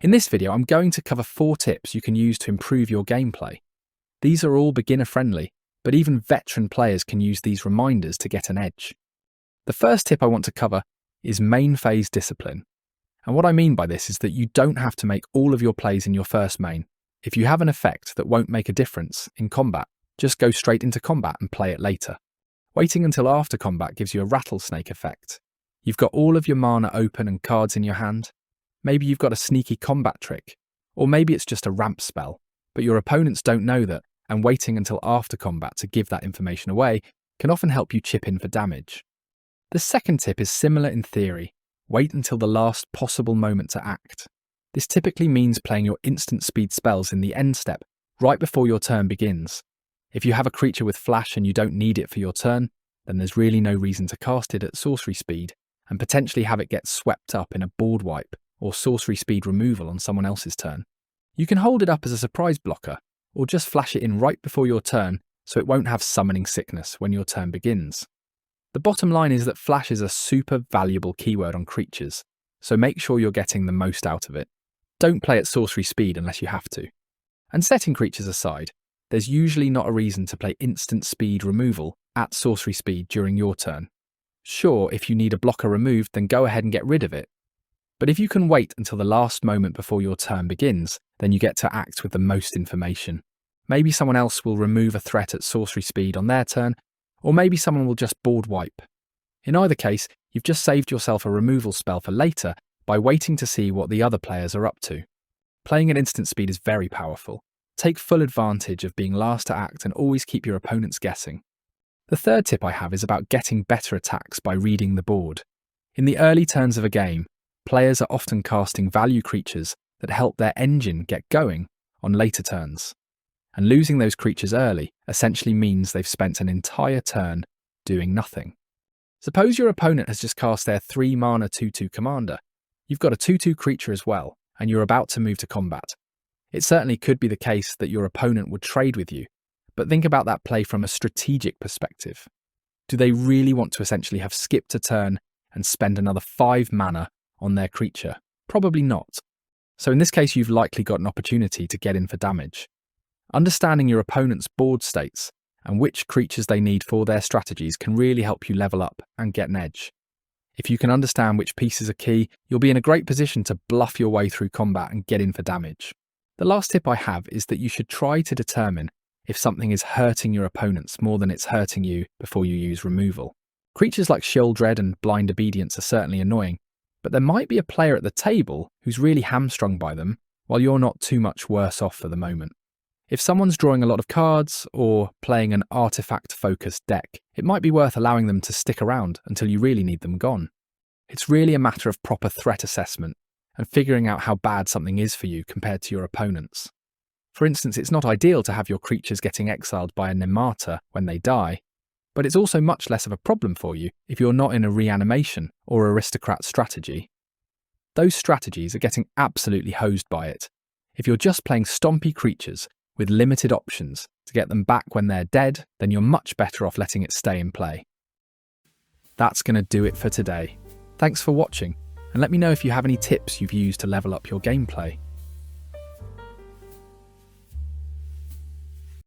In this video, I'm going to cover 4 tips you can use to improve your gameplay. These are all beginner-friendly, but even veteran players can use these reminders to get an edge. The first tip I want to cover is main phase discipline. And what I mean by this is that you don't have to make all of your plays in your first main. If you have an effect that won't make a difference in combat, just go straight into combat and play it later. Waiting until after combat gives you a rattlesnake effect. You've got all of your mana open and cards in your hand. Maybe you've got a sneaky combat trick, or maybe it's just a ramp spell, but your opponents don't know that, and waiting until after combat to give that information away can often help you chip in for damage. The second tip is similar in theory. Wait until the last possible moment to act. This typically means playing your instant speed spells in the end step, right before your turn begins. If you have a creature with flash and you don't need it for your turn, then there's really no reason to cast it at sorcery speed, and potentially have it get swept up in a board wipe or sorcery speed removal on someone else's turn. You can hold it up as a surprise blocker, or just flash it in right before your turn so it won't have summoning sickness when your turn begins. The bottom line is that flash is a super valuable keyword on creatures, so make sure you're getting the most out of it. Don't play at sorcery speed unless you have to. And setting creatures aside, there's usually not a reason to play instant speed removal at sorcery speed during your turn. Sure, if you need a blocker removed, then go ahead and get rid of it. But if you can wait until the last moment before your turn begins, then you get to act with the most information. Maybe someone else will remove a threat at sorcery speed on their turn, or maybe someone will just board wipe. In either case, you've just saved yourself a removal spell for later by waiting to see what the other players are up to. Playing at instant speed is very powerful. Take full advantage of being last to act and always keep your opponents guessing. The third tip I have is about getting better attacks by reading the board. In the early turns of a game, players are often casting value creatures that help their engine get going on later turns. And losing those creatures early essentially means they've spent an entire turn doing nothing. Suppose your opponent has just cast their 3 mana 2/2 commander. You've got a 2/2 creature as well, and you're about to move to combat. It certainly could be the case that your opponent would trade with you, but think about that play from a strategic perspective. Do they really want to essentially have skipped a turn and spend another 5 mana on their creature? Probably not. So in this case, you've likely got an opportunity to get in for damage. Understanding your opponent's board states and which creatures they need for their strategies can really help you level up and get an edge. If you can understand which pieces are key, you'll be in a great position to bluff your way through combat and get in for damage. The last tip I have is that you should try to determine if something is hurting your opponents more than it's hurting you before you use removal. Creatures like Sheoldred and Blind Obedience are certainly annoying, but there might be a player at the table who's really hamstrung by them, while you're not too much worse off for the moment. If someone's drawing a lot of cards or playing an artifact-focused deck, it might be worth allowing them to stick around until you really need them gone. It's really a matter of proper threat assessment and figuring out how bad something is for you compared to your opponents. For instance, it's not ideal to have your creatures getting exiled by a Nemata when they die, but it's also much less of a problem for you if you're not in a reanimation or aristocrat strategy. Those strategies are getting absolutely hosed by it. If you're just playing stompy creatures with limited options to get them back when they're dead, then you're much better off letting it stay in play. That's going to do it for today. Thanks for watching, and let me know if you have any tips you've used to level up your gameplay.